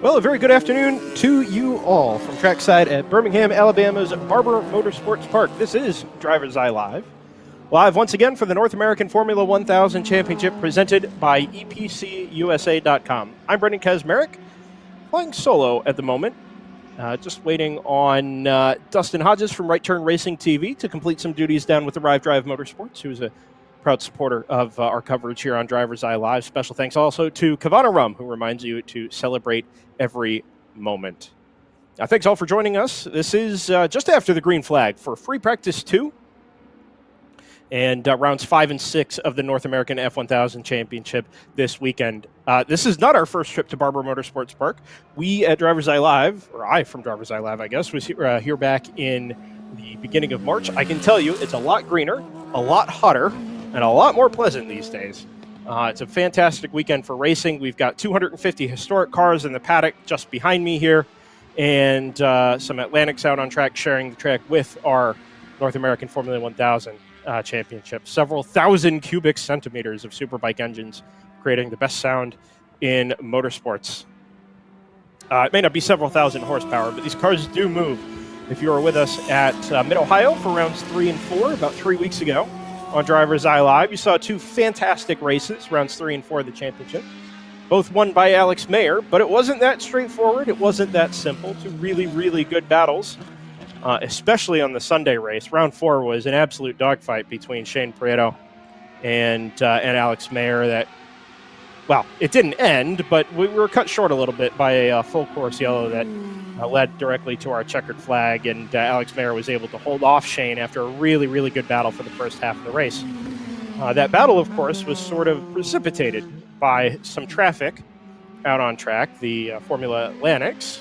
Well, a very good afternoon to you all from trackside at Birmingham, Alabama's Barber Motorsports Park. This is DriversEye Live. Live once again for the North American Formula 1000 Championship presented by EPCUSA.com. I'm Brendan Kazmarek, flying solo at the moment. Just waiting on Dustin Hodges from Right Turn Racing TV to complete some duties down with the Drive Motorsports, who's a proud supporter of our coverage here on DriversEye Live. Special thanks also to Kavana Rum, who reminds you to celebrate every moment. Thanks all for joining us. This is just after the green flag for Free Practice 2 and rounds 5 and 6 of the North American F1000 Championship this weekend. This is not our first trip to Barber Motorsports Park. We at DriversEye Live, or I from DriversEye Live, I guess, was here back in the beginning of March. I can tell you it's a lot greener, a lot hotter, and a lot more pleasant these days. It's a fantastic weekend for racing. We've got 250 historic cars in the paddock just behind me here, and some Atlantics out on track sharing the track with our North American Formula 1000 Championship. Several thousand cubic centimeters of superbike engines creating the best sound in motorsports. It may not be several thousand horsepower, but these cars do move. If you were with us at Mid-Ohio for rounds 3 and 4 about 3 weeks ago, on DriversEye Live, you saw two fantastic races, rounds 3 and 4 of the championship, both won by Alex Mayer, but it wasn't that straightforward. It wasn't that simple. Two really, really good battles, especially on the Sunday race. Round 4 was an absolute dogfight between Shane Prieto and Alex Mayer that, well, it didn't end, but we were cut short a little bit by a full course yellow that led directly to our checkered flag, and Alex Mayer was able to hold off Shane after a really, really good battle for the first half of the race. That battle, of course, was sort of precipitated by some traffic out on track, the Formula Atlantics,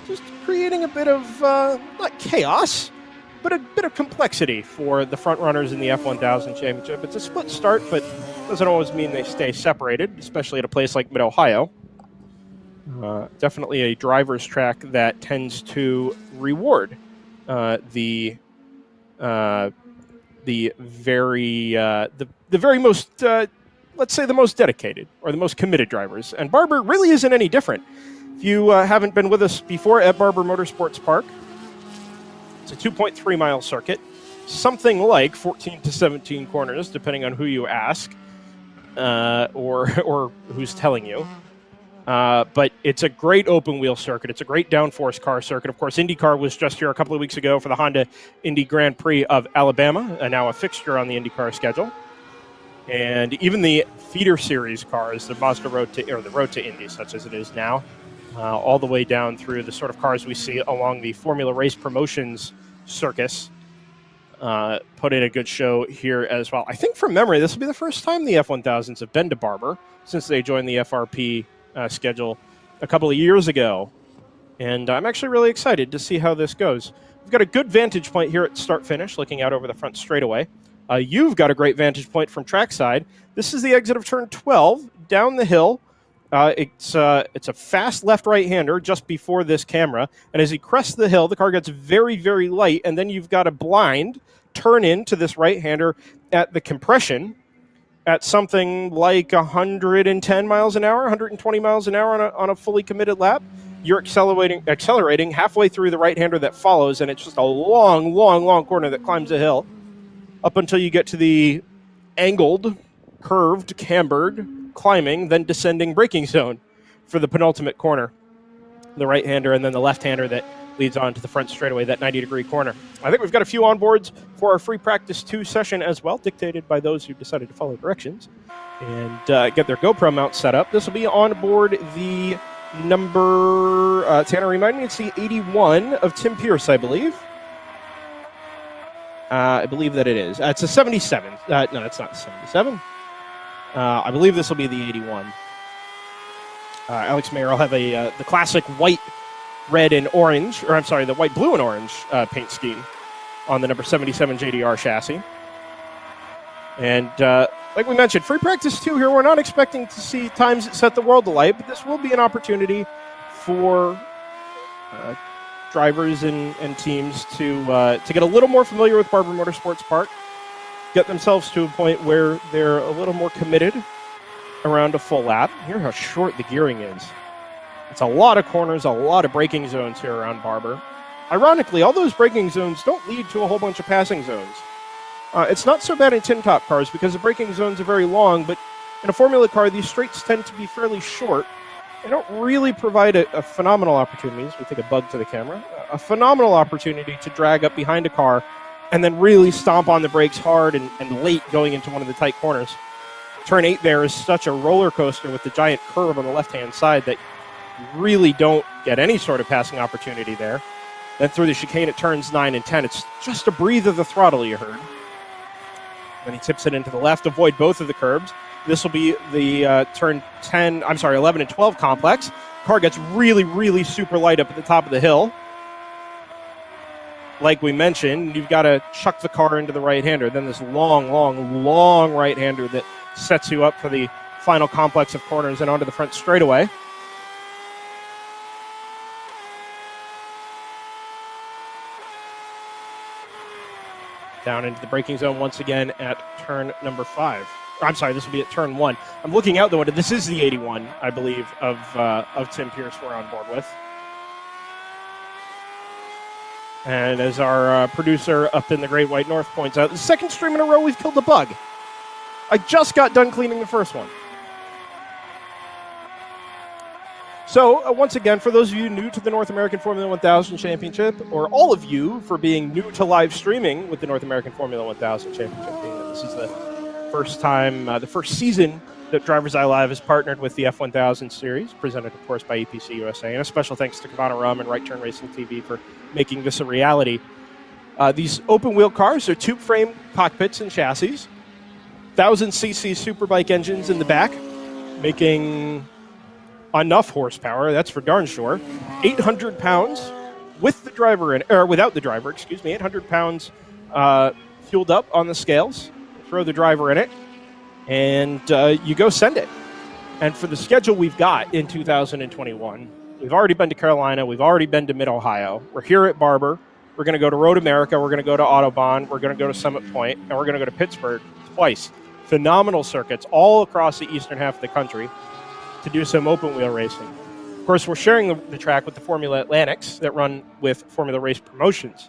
just creating a bit of, not chaos, but a bit of complexity for the front runners in the F1000 Championship. It's a split start, but doesn't always mean they stay separated, especially at a place like Mid-Ohio. Definitely a driver's track that tends to reward the very most, let's say, the most dedicated or the most committed drivers. And Barber really isn't any different. If you haven't been with us before at Barber Motorsports Park, it's a 2.3-mile circuit, something like 14 to 17 corners, depending on who you ask or who's telling you. But it's a great open-wheel circuit. It's a great downforce car circuit. Of course, IndyCar was just here a couple of weeks ago for the Honda Indy Grand Prix of Alabama, and now a fixture on the IndyCar schedule. And even the feeder series cars, the Mazda Road to Indy, such as it is now, all the way down through the sort of cars we see along the Formula Race Promotions circus, put in a good show here as well. I think from memory, this will be the first time the F1000s have been to Barber since they joined the FRP schedule a couple of years ago. And I'm actually really excited to see how this goes. We've got a good vantage point here at start-finish, looking out over the front straightaway. You've got a great vantage point from trackside. This is the exit of turn 12, down the hill. It's a fast left-right-hander just before this camera. And as he crests the hill, the car gets very, very light. And then you've got a blind turn into this right-hander at the compression at something like 110 miles an hour, 120 miles an hour on a fully committed lap. You're accelerating halfway through the right-hander that follows, and it's just a long, long, long corner that climbs a hill up until you get to the angled, curved, cambered, climbing, then descending braking zone for the penultimate corner. The right-hander and then the left-hander that leads on to the front straightaway, that 90-degree corner. I think we've got a few onboards for our Free Practice 2 session as well, dictated by those who decided to follow directions and get their GoPro mount set up. This will be on board the number, Tanner, remind me, it's the 81 of Tim Pierce, I believe. I believe that it is. It's a 77. No, that's not the 77. I believe this will be the 81. Alex Mayer will have the classic white, red, and orange, or I'm sorry, the white, blue, and orange paint scheme on the number 77 JDR chassis. And like we mentioned, Free Practice 2 here, we're not expecting to see times that set the world alight, but this will be an opportunity for drivers and teams to get a little more familiar with Barber Motorsports Park, get themselves to a point where they're a little more committed around a full lap. Hear how short the gearing is. It's a lot of corners, a lot of braking zones here around Barber. Ironically, all those braking zones don't lead to a whole bunch of passing zones. It's not so bad in tin top cars because the braking zones are very long, but in a Formula car, these straights tend to be fairly short. They don't really provide a phenomenal opportunity, as we take a bug to the camera, a phenomenal opportunity to drag up behind a car and then really stomp on the brakes hard and late going into one of the tight corners. Turn 8 there is such a roller coaster with the giant curve on the left-hand side that you really don't get any sort of passing opportunity there. Then through the chicane at turns 9 and 10, it's just a breathe of the throttle you heard. Then he tips it into the left, avoid both of the curbs. This will be the turn 11 and 12 complex. Car gets really, really super light up at the top of the hill. Like we mentioned, you've got to chuck the car into the right-hander. Then this long, long, long right-hander that sets you up for the final complex of corners and onto the front straightaway. Down into the braking zone once again at turn number 5. I'm sorry, this will be at turn 1. I'm looking out the window. This is the 81, I believe, of Tim Pierce we're on board with. And as our producer up in the Great White North points out, the second stream in a row we've killed the bug. I just got done cleaning the first one. So, once again, for those of you new to the North American Formula 1000 Championship, or all of you for being new to live streaming with the North American Formula 1000 Championship, being that this is the first time, the first season that DriversEye Live has partnered with the F1000 series, presented, of course, by EPC USA. And a special thanks to Kavana Rum and Right Turn Racing TV for making this a reality. These open-wheel cars are tube-frame cockpits and chassis, 1,000cc superbike engines in the back, making enough horsepower, that's for darn sure. 800 pounds with the driver in, or without the driver, 800 pounds fueled up on the scales. Throw the driver in it, and you go send it. And for the schedule we've got in 2021, we've already been to Carolina, we've already been to Mid-Ohio. We're here at Barber. We're going to go to Road America, we're going to go to Autobahn, we're going to go to Summit Point, and we're going to go to Pittsburgh twice. Phenomenal circuits all across the eastern half of the country to do some open wheel racing. Of course, we're sharing the track with the Formula Atlantics that run with Formula Race Promotions.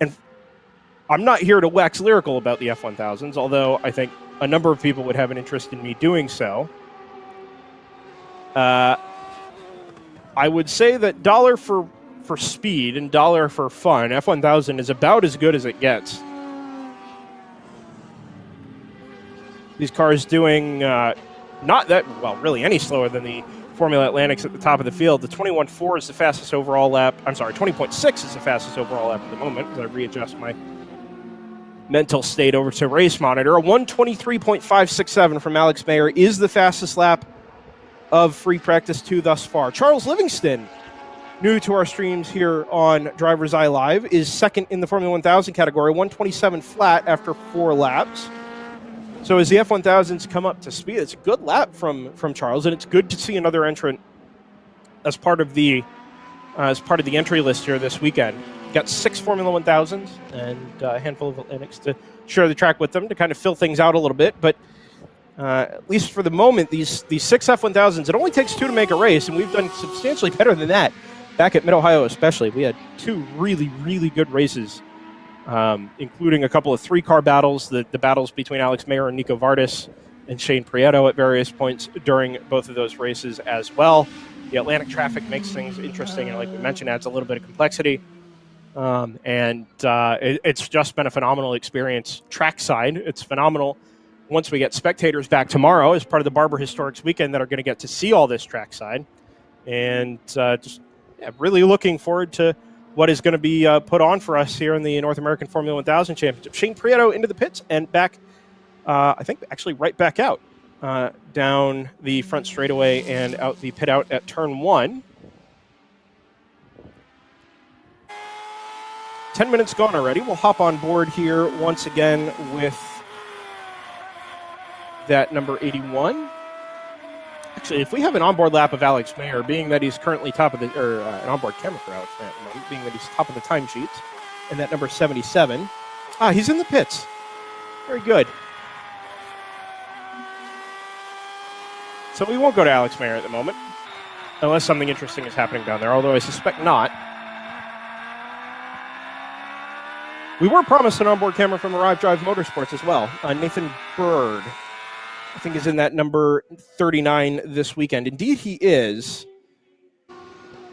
And I'm not here to wax lyrical about the F1000s, although I think a number of people would have an interest in me doing so. I would say that dollar for speed and dollar for fun, F1000 is about as good as it gets. These cars doing not that, well, really any slower than the Formula Atlantics at the top of the field. The 21.4 is the fastest overall lap. I'm sorry, 20.6 is the fastest overall lap at the moment, as I readjust my mental state over to Race Monitor. A 1:23.567 from Alex Mayer is the fastest lap of Free Practice 2 thus far. Charles Livingston, new to our streams here on DriversEye Live, is second in the Formula 1000 category, 1:27 flat after 4 laps. So as the F1000s come up to speed, it's a good lap from Charles, and it's good to see another entrant as part of the entry list here this weekend. Got 6 Formula 1000s and a handful of Atlantics to share the track with them to kind of fill things out a little bit. But at least for the moment, these 6 F1000s, it only takes 2 to make a race, and we've done substantially better than that. Back at Mid-Ohio especially, we had 2 really, really good races, including a couple of 3-car battles, the battles between Alex Mayer and Nico Vardis and Shane Prieto at various points during both of those races as well. The Atlantic traffic makes things interesting, and like we mentioned, adds a little bit of complexity. It's just been a phenomenal experience trackside. It's phenomenal once we get spectators back tomorrow as part of the Barber Historics weekend that are going to get to see all this trackside. And really looking forward to what is going to be put on for us here in the North American Formula 1000 Championship. Shane Prieto into the pits and back, I think actually right back out, down the front straightaway and out the pit out at turn 1. 10 minutes gone already. We'll hop on board here once again with that number 81. Actually, if we have an onboard lap of Alex Mayer, being that he's currently top of the, or an onboard camera for Alex Mayer at the moment, being that he's top of the timesheets, and that number 77. He's in the pits. Very good. So we won't go to Alex Mayer at the moment. unless something interesting is happening down there, although I suspect not. We were promised an onboard camera from Arrive Drive Motorsports as well. Nathan Bird, I think, is in that number 39 this weekend. Indeed, he is.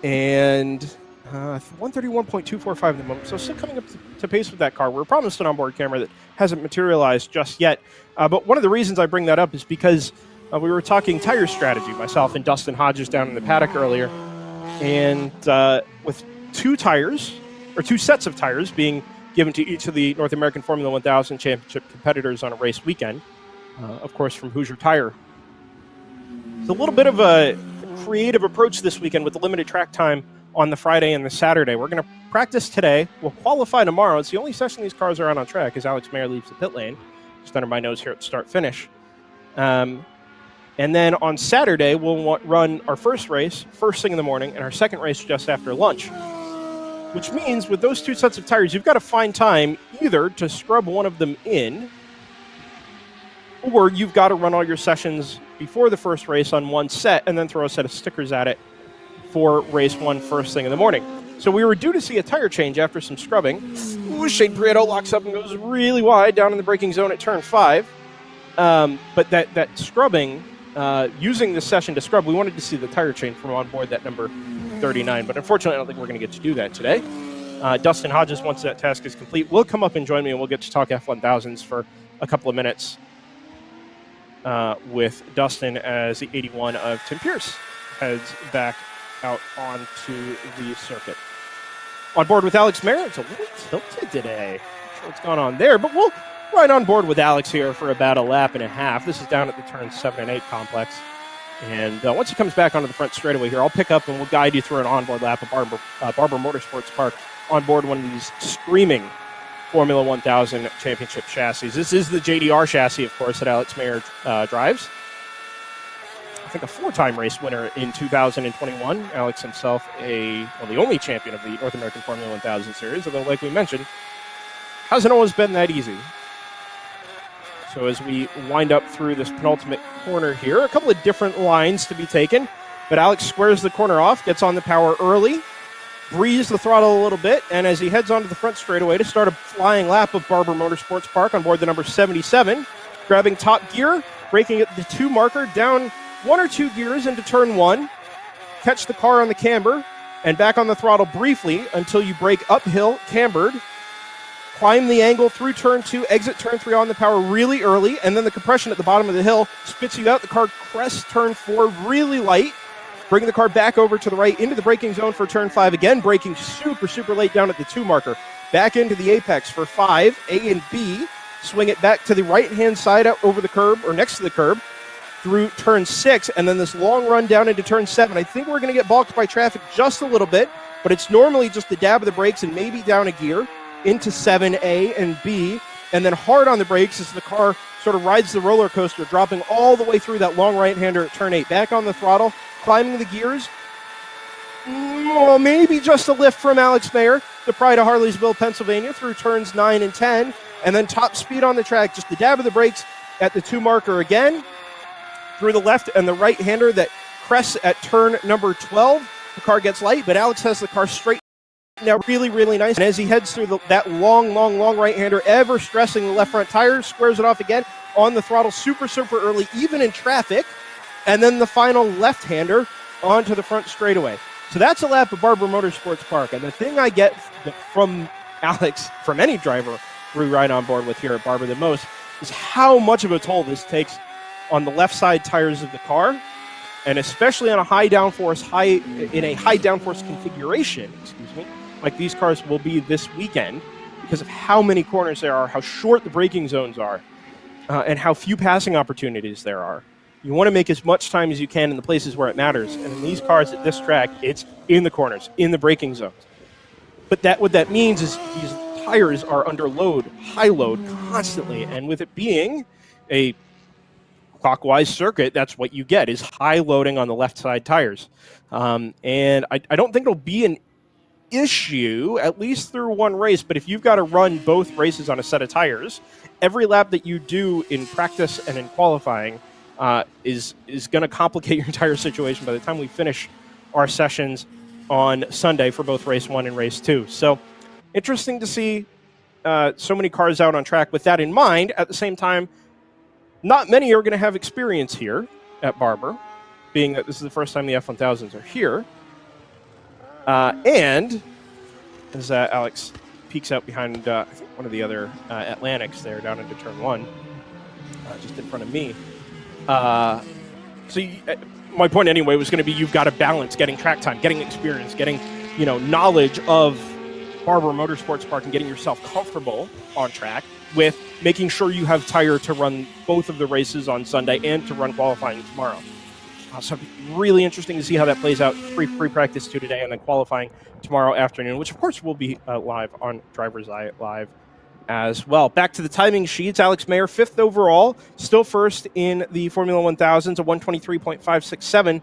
And 131.245 at the moment, so still coming up to pace with that car. We're promised an onboard camera that hasn't materialized just yet. But one of the reasons I bring that up is because we were talking tire strategy, myself and Dustin Hodges down in the paddock earlier. And with two sets of tires being given to each of the North American Formula 1000 Championship competitors on a race weekend, of course, from Hoosier Tire. It's a little bit of a creative approach this weekend with the limited track time on the Friday and the Saturday. We're going to practice today. We'll qualify tomorrow. It's the only session these cars are on track as Alex Mayer leaves the pit lane, just under my nose here at start-finish. And then on Saturday, we'll run our first race first thing in the morning and our second race just after lunch. Which means with those two sets of tires, you've got to find time either to scrub one of them in, or you've got to run all your sessions before the first race on one set and then throw a set of stickers at it for race one first thing in the morning. So we were due to see a tire change after some scrubbing. Ooh, Shane Prieto locks up and goes really wide down in the braking zone at turn 5. But that scrubbing, using this session to scrub, we wanted to see the tire change from on board that number 39, but unfortunately I don't think we're going to get to do that today. Dustin Hodges, once that task is complete, will come up and join me and we'll get to talk F1000s for a couple of minutes with Dustin as the 81 of Tim Pierce heads back out onto the circuit. On board with Alex Mayer, it's a little tilted today. Not sure what's going on there, but we'll ride on board with Alex here for about a lap and a half. This is down at the turn 7 and 8 complex. And once he comes back onto the front straightaway here, I'll pick up and we'll guide you through an onboard lap of Barber Motorsports Park on board one of these screaming Formula 1000 championship chassis. This is the JDR chassis, of course, that Alex Mayer drives. I think a 4-time race winner in 2021. Alex himself, the only champion of the North American Formula 1000 series, although, like we mentioned, hasn't always been that easy. So as we wind up through this penultimate corner here, a couple of different lines to be taken, but Alex squares the corner off, gets on the power early, breathes the throttle a little bit, and as he heads onto the front straightaway to start a flying lap of Barber Motorsports Park on board the number 77, grabbing top gear, braking at the 2 marker, down 1 or 2 gears into turn 1, catch the car on the camber, and back on the throttle briefly until you brake uphill, cambered, climb the angle through turn 2, exit turn 3 on the power really early, and then the compression at the bottom of the hill spits you out. The car crests turn 4 really light, bringing the car back over to the right into the braking zone for turn 5, again braking super late down at the 2 marker, back into the apex for 5, A and B, swing it back to the right-hand side out over the curb, or next to the curb, through turn 6, and then this long run down into turn 7. I think we're going to get balked by traffic just a little bit, but it's normally just the dab of the brakes and maybe down a gear into 7A and B, and then hard on the brakes as the car sort of rides the roller coaster, dropping all the way through that long right-hander at turn 8. Back on the throttle, climbing the gears. Maybe just a lift from Alex Mayer, the pride of Harleysville, Pennsylvania, through turns 9 and 10, and then top speed on the track, just the dab of the brakes at the 2 marker again, through the left and the right-hander that crests at turn number 12. The car gets light, but Alex has the car straight now really nice. And as he heads through that long right-hander, ever stressing the left front tires, squares it off again on the throttle super early, even in traffic. And then the final left-hander onto the front straightaway. So that's a lap of Barber Motorsports Park. And the thing I get from Alex, from any driver we ride on board with here at Barber the most, is how much of a toll this takes on the left side tires of the car. And especially on a high downforce configuration, like these cars will be this weekend, because of how many corners there are, how short the braking zones are, and how few passing opportunities there are. You want to make as much time as you can in the places where it matters. And in these cars at this track, it's in the corners, in the braking zones. But what that means is these tires are under load, high load, constantly. And with it being a clockwise circuit, that's what you get, is high loading on the left side tires. And I don't think it'll be an issue, at least through one race, but if you've got to run both races on a set of tires, every lap that you do in practice and in qualifying is going to complicate your entire situation by the time we finish our sessions on Sunday for both race 1 and race 2. So interesting to see so many cars out on track. With that in mind, at the same time, not many are going to have experience here at Barber, being that this is the first time the F1000s are here. And as Alex peeks out behind I think one of the other Atlantics there down into turn 1, just in front of me. My point anyway was going to be you've got to balance getting track time, getting experience, getting knowledge of Barber Motorsports Park and getting yourself comfortable on track with making sure you have tire to run both of the races on Sunday and to run qualifying tomorrow. So it'll be really interesting to see how that plays out. Free practice today and then qualifying tomorrow afternoon, which of course will be live on DriversEye Live as well. Back to the timing sheets. Alex Mayer, 5th overall, still first in the Formula 1000s, a 123.567.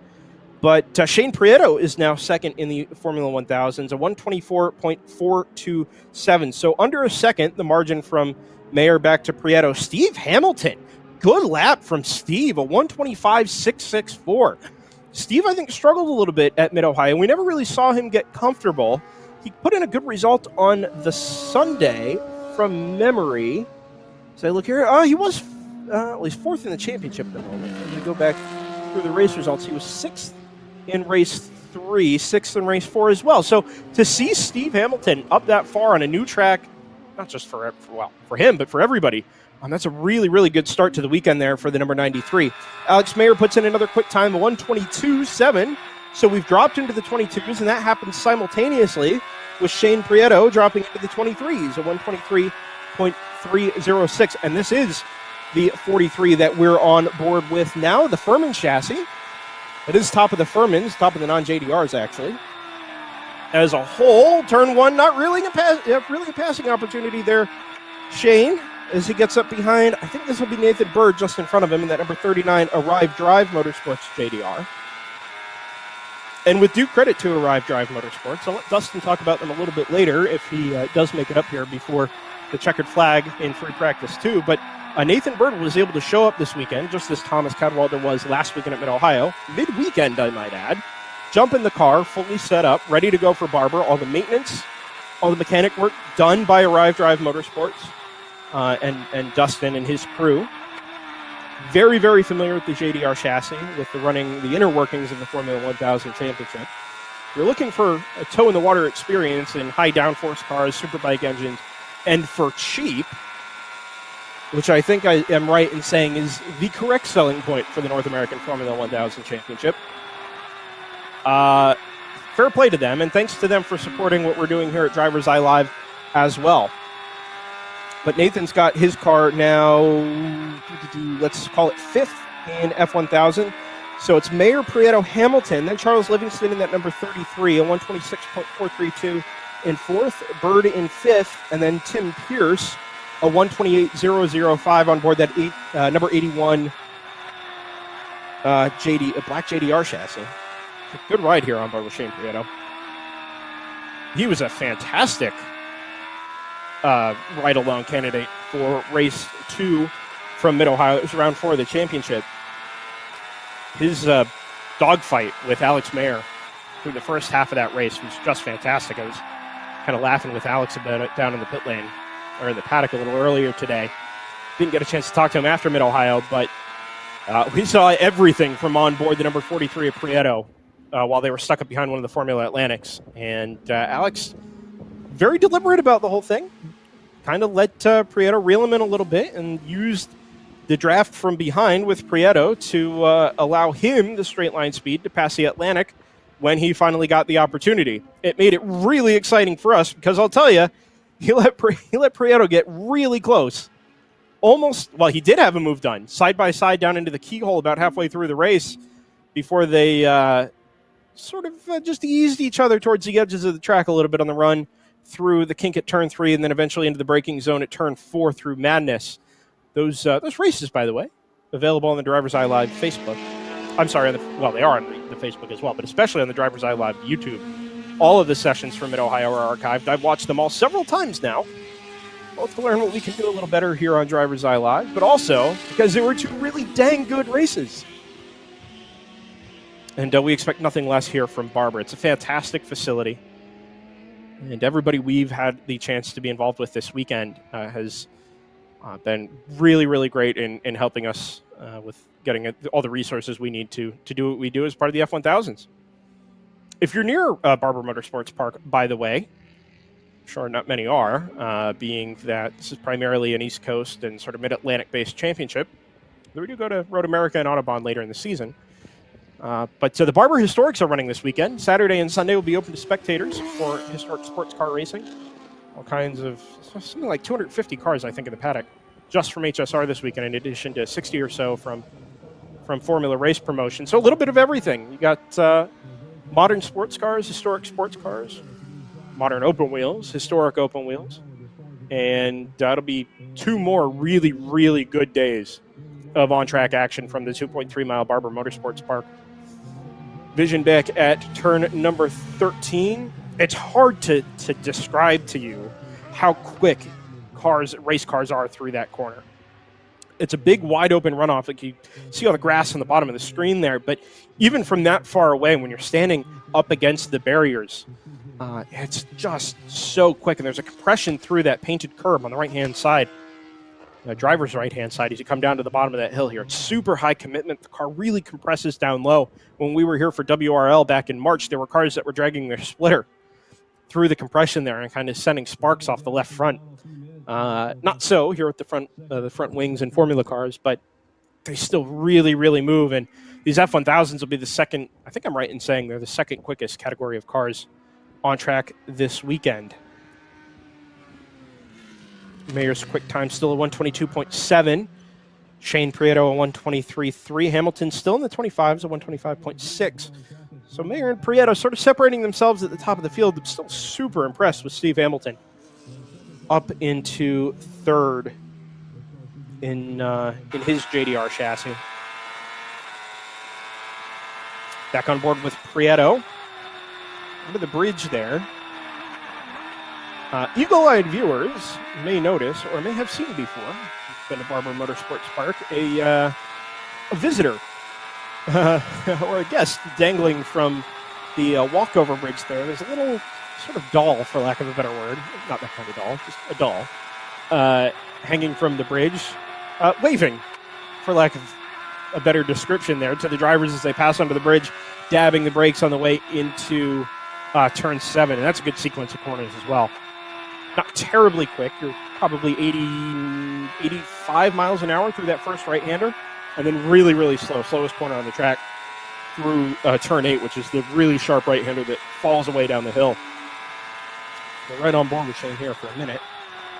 But Shane Prieto is now second in the Formula 1000s, a 124.427. So under a second, the margin from Mayer back to Prieto. Steve Hamilton, good lap from Steve, a 125.664. Steve, I think, struggled a little bit at Mid-Ohio. We never really saw him get comfortable. He put in a good result on the Sunday from memory. So I look here. He was he's 4th in the championship at the moment. As we go back through the race results, he was 6th in race 3, 6th in race 4 as well. So to see Steve Hamilton up that far on a new track, not just for him, but for everybody, that's a really, really good start to the weekend there for the number 93. Alex Mayer puts in another quick time, a 122.7. So we've dropped into the 22s, and that happens simultaneously with Shane Prieto dropping into the 23s, a 123.306. And this is the 43 that we're on board with now, the Furman chassis. It is top of the Furmans, top of the non-JDRs, actually. As a whole, turn 1, not really a passing opportunity there. Shane, as he gets up behind, I think this will be Nathan Bird just in front of him in that number 39 Arrive Drive Motorsports JDR. And with due credit to Arrive Drive Motorsports, I'll let Dustin talk about them a little bit later if he does make it up here before the checkered flag in free practice too. But Nathan Bird was able to show up this weekend, just as Thomas Cadwalder was last weekend at Mid-Ohio. Mid-weekend, I might add. Jump in the car, fully set up, ready to go for Barber. All the maintenance, all the mechanic work done by Arrive Drive Motorsports and Dustin and his crew. Very, very familiar with the JDR chassis, with the inner workings of the Formula 1000 Championship. If you're looking for a toe-in-the-water experience in high downforce cars, superbike engines, and for cheap, which I think I am right in saying is the correct selling point for the North American Formula 1000 Championship. Fair play to them, and thanks to them for supporting what we're doing here at DriversEye Live as well. But Nathan's got his car now, let's call it 5th in F1000. So it's Mayer, Prieto, Hamilton, then Charles Livingston in that number 33, a 126.432 in 4th, Bird in 5th, and then Tim Pierce, a 128.005 on board that number 81 black JDR chassis. Good ride here on board with Shane Prieto. He was a fantastic ride-along candidate for race 2 from Mid-Ohio. It was round 4 of the championship. His dogfight with Alex Mayer through the first half of that race was just fantastic. I was kind of laughing with Alex about it down in the pit lane, or in the paddock a little earlier today. Didn't get a chance to talk to him after Mid-Ohio, but we saw everything from on board the number 43 of Prieto while they were stuck up behind one of the Formula Atlantics. And Alex, very deliberate about the whole thing, kind of let Prieto reel him in a little bit and used the draft from behind with Prieto to allow him the straight line speed to pass the Atlantic when he finally got the opportunity. It made it really exciting for us because I'll tell you, he let Prieto get really close. He did have a move done, side by side down into the keyhole about halfway through the race before they just eased each other towards the edges of the track a little bit on the run through the kink at turn 3 and then eventually into the braking zone at turn 4 through Madness. Those races, by the way, available on the DriversEye Live Facebook. I'm sorry, they are on the Facebook as well, but especially on the DriversEye Live YouTube. All of the sessions from Mid-Ohio are archived. I've watched them all several times now, both to learn what we can do a little better here on DriversEye Live, but also because they were 2 really dang good races. And we expect nothing less here from Barber. It's a fantastic facility. And everybody we've had the chance to be involved with this weekend has been really, really great in helping us with getting all the resources we need to do what we do as part of the F1000s. If you're near Barber Motorsports Park, by the way, I'm sure not many are, being that this is primarily an East Coast and sort of Mid-Atlantic-based championship. We do go to Road America and Autobahn later in the season. But the Barber Historics are running this weekend. Saturday and Sunday will be open to spectators for historic sports car racing. All kinds of, something like 250 cars, I think, in the paddock, just from HSR this weekend, in addition to 60 or so from Formula Race Promotion. So a little bit of everything. You got modern sports cars, historic sports cars, modern open wheels, historic open wheels. And that'll be 2 more really, really good days of on-track action from the 2.3-mile Barber Motorsports Park. Vision back at turn number 13. It's hard to describe to you how quick race cars are through that corner. It's a big, wide-open runoff. Like you see all the grass on the bottom of the screen there, but even from that far away, when you're standing up against the barriers, it's just so quick. And there's a compression through that painted curb on the right-hand side, driver's right-hand side, as you come down to the bottom of that hill here. It's super high commitment. The car really compresses down low. When we were here for WRL back in March, there were cars that were dragging their splitter through the compression there and kind of sending sparks off the left front. Not so here with the front wings and Formula cars, but they still really, really move. And these F1000s will be the second, I think I'm right in saying they're the second quickest category of cars on track this weekend. Mayer's quick time still at 122.7. Shane Prieto at 123.3. Hamilton still in the 25s at 125.6. So Mayer and Prieto sort of separating themselves at the top of the field. I'm still super impressed with Steve Hamilton up into third in his JDR chassis. Back on board with Prieto. Under the bridge there. Eagle-eyed viewers may notice, or may have seen before, been to Barber Motorsports Park, a visitor or a guest dangling from the walkover bridge there. There's a little sort of doll, for lack of a better word, not that kind of doll, just a doll, hanging from the bridge, waving, for lack of a better description there, to the drivers as they pass under the bridge, dabbing the brakes on the way into turn 7. And that's a good sequence of corners as well. Not terribly quick. You're probably 85 miles an hour through that first right-hander, and then really, really slow. Slowest corner on the track through turn 8, which is the really sharp right-hander that falls away down the hill. We're right on board with Shane here for a minute.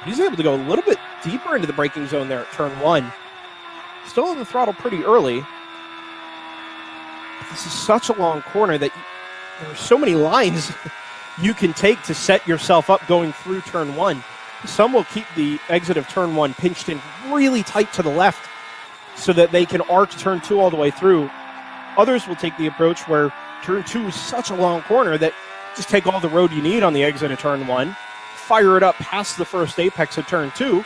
He's able to go a little bit deeper into the braking zone there at turn 1. Still on the throttle pretty early. But this is such a long corner that there are so many lines you can take to set yourself up going through turn 1. Some will keep the exit of turn 1 pinched in really tight to the left so that they can arc turn 2 all the way through. Others will take the approach where turn 2 is such a long corner that just take all the road you need on the exit of turn 1, fire it up past the first apex of turn 2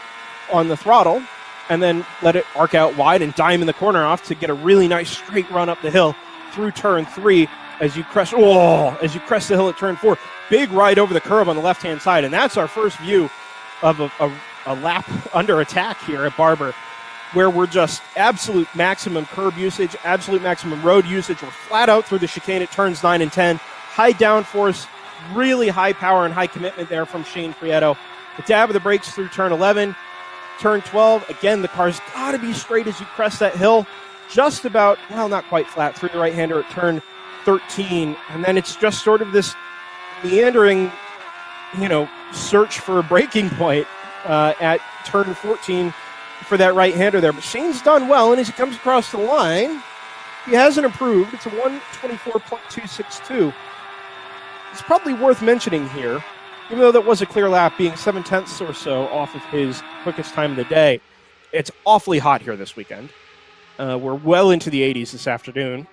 on the throttle, and then let it arc out wide and dime in the corner off to get a really nice straight run up the hill through turn 3 as you crest the hill at turn 4. Big ride over the curb on the left-hand side, and that's our first view of a lap under attack here at Barber, where we're just absolute maximum curb usage, absolute maximum road usage. We're flat out through the chicane at turns 9 and 10. High downforce, really high power and high commitment there from Shane Prieto. The dab of the brakes through turn 11. Turn 12, again, the car's got to be straight as you crest that hill. Just about, well, not quite flat, through the right-hander at turn 13. And then it's just sort of this meandering, search for a braking point at turn 14 for that right-hander there. But Shane's done well, and as he comes across the line, he hasn't improved. It's a 124.262. It's probably worth mentioning here, even though that was a clear lap, being 7/10 or so off of his quickest time of the day. It's awfully hot here this weekend. We're well into the 80s this afternoon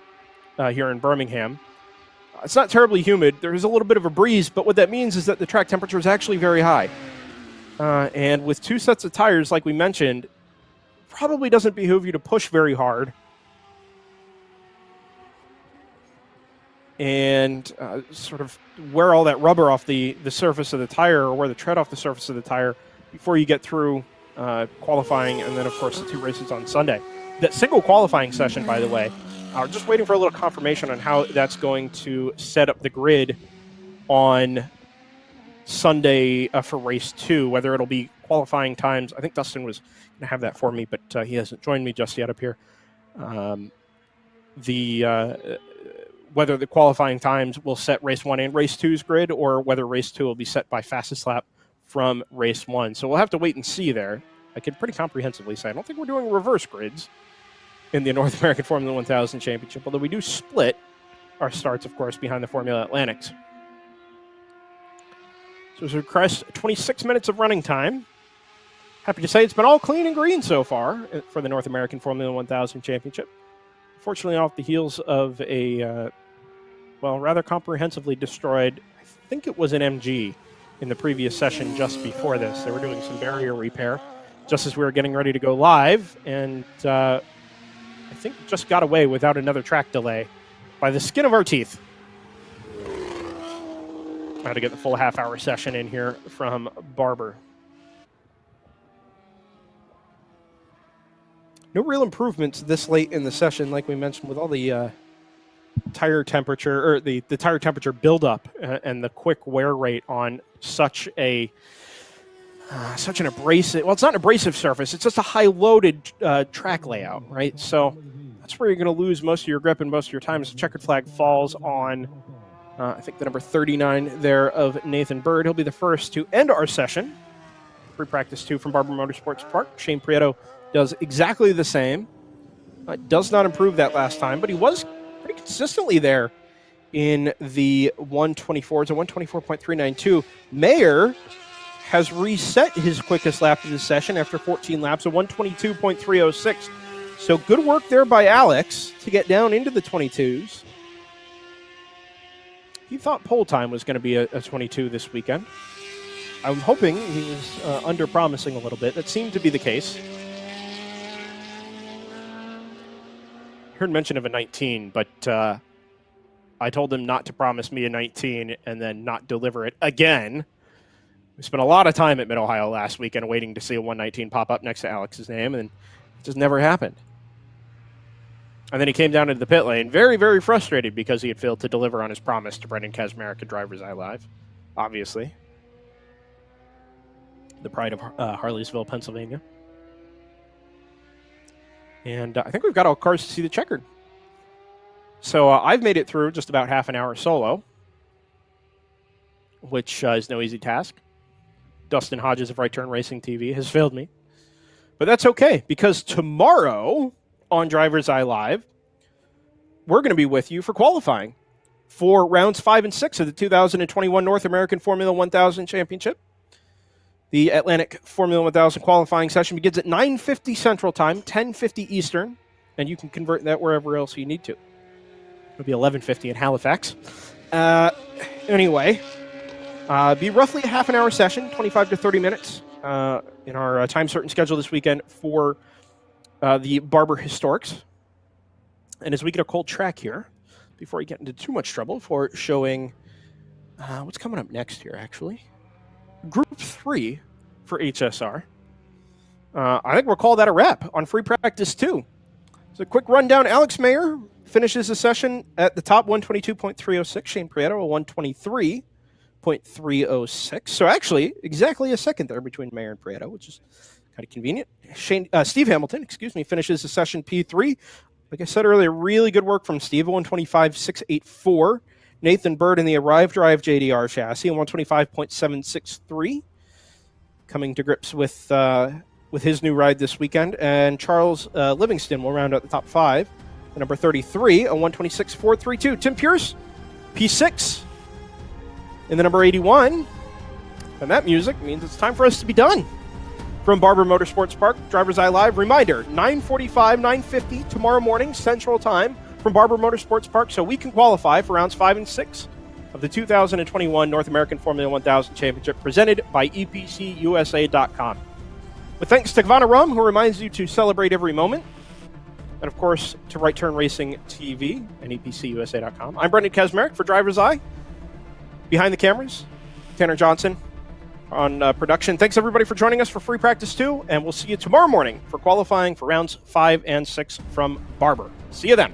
here in Birmingham. It's not terribly humid. There is a little bit of a breeze, but what that means is that the track temperature is actually very high. And with 2 sets of tires, like we mentioned, probably doesn't behoove you to push very hard and sort of wear all that rubber off the surface of the tire, or wear the tread off the surface of the tire before you get through qualifying, and then, of course, the 2 races on Sunday. That single qualifying session, by the way, we're just waiting for a little confirmation on how that's going to set up the grid on Sunday for race 2, whether it'll be qualifying times. I think Dustin was going to have that for me, but he hasn't joined me just yet up here. Whether the qualifying times will set race 1 and race 2's grid, or whether race 2 will be set by fastest lap from race 1. So we'll have to wait and see there. I can pretty comprehensively say I don't think we're doing reverse grids in the North American Formula 1000 Championship, although we do split our starts, of course, behind the Formula Atlantics. So as we crest 26 minutes of running time, happy to say it's been all clean and green so far for the North American Formula 1000 Championship. Fortunately, off the heels of a, rather comprehensively destroyed, I think it was an MG in the previous session just before this. They were doing some barrier repair just as we were getting ready to go live, and I think just got away without another track delay by the skin of our teeth. I had to get the full half-hour session in here from Barber. No real improvements this late in the session, like we mentioned, with all the tire temperature, or the tire temperature buildup and the quick wear rate on such an abrasive, well, it's not an abrasive surface, it's just a high-loaded track layout, right? So that's where you're going to lose most of your grip and most of your time, as the checkered flag falls on, I think, the number 39 there of Nathan Bird. He'll be the first to end our session. Free practice 2 from Barber Motorsports Park. Shane Prieto does exactly the same. Does not improve that last time, but he was pretty consistently there in the 124s, a 124.392. Mayer has reset his quickest lap of the session after 14 laps, a 122.306. So good work there by Alex to get down into the 22s. He thought pole time was going to be a 22 this weekend. I'm hoping he was under-promising a little bit. That seemed to be the case. Heard mention of a 19, but I told him not to promise me a 19 and then not deliver it again. We spent a lot of time at Mid-Ohio last weekend waiting to see a 119 pop up next to Alex's name, and it just never happened. And then he came down into the pit lane very, very frustrated because he had failed to deliver on his promise to Brendan Kazmarek at DriversEye Live, obviously. The pride of Harleysville, Pennsylvania. And I think we've got all cars to see the checkered. So I've made it through just about half an hour solo, which is no easy task. Dustin Hodges of Right Turn Racing TV has failed me. But that's okay, because tomorrow on DriversEye Live, we're going to be with you for qualifying for rounds 5 and 6 of the 2021 North American Formula 1000 Championship. The Atlantic Formula 1000 qualifying session begins at 9:50 Central Time, 10:50 Eastern, and you can convert that wherever else you need to. It'll be 11:50 in Halifax. Anyway, be roughly a half an hour session, 25 to 30 minutes in our time certain schedule this weekend for the Barber Historics. And as we get a cold track here, before we get into too much trouble for showing what's coming up next here, actually. Group 3 for HSR. I think we'll call that a wrap on free practice 2. So a quick rundown. Alex Mayer finishes the session at the top, 122.306. Shane Prieto, a 123.306. So actually, exactly a second there between Mayer and Prieto, which is kind of convenient. Steve Hamilton, finishes the session P3. Like I said earlier, really good work from Steve, 125.684. Nathan Bird in the Arrive Drive JDR chassis, 125.763. Coming to grips with his new ride this weekend. And Charles Livingston will round out the top 5. The number 33, a 126.432. Tim Pierce, P6 in the number 81. And that music means it's time for us to be done. From Barber Motorsports Park, DriversEye Live. Reminder, 9:45, 9:50 tomorrow morning, Central Time, from Barber Motorsports Park, so we can qualify for rounds 5 and 6 of the 2021 North American Formula 1000 Championship, presented by EPCUSA.com. With thanks to Kavana Rum, who reminds you to celebrate every moment. and of course to Right Turn Racing TV and EPCUSA.com. I'm Brendan Kazmarek for Driver's Eye. Behind the cameras, Tanner Johnson on production. Thanks everybody for joining us for Free Practice 2, and we'll see you tomorrow morning for qualifying for rounds 5 and 6 from Barber. See you then.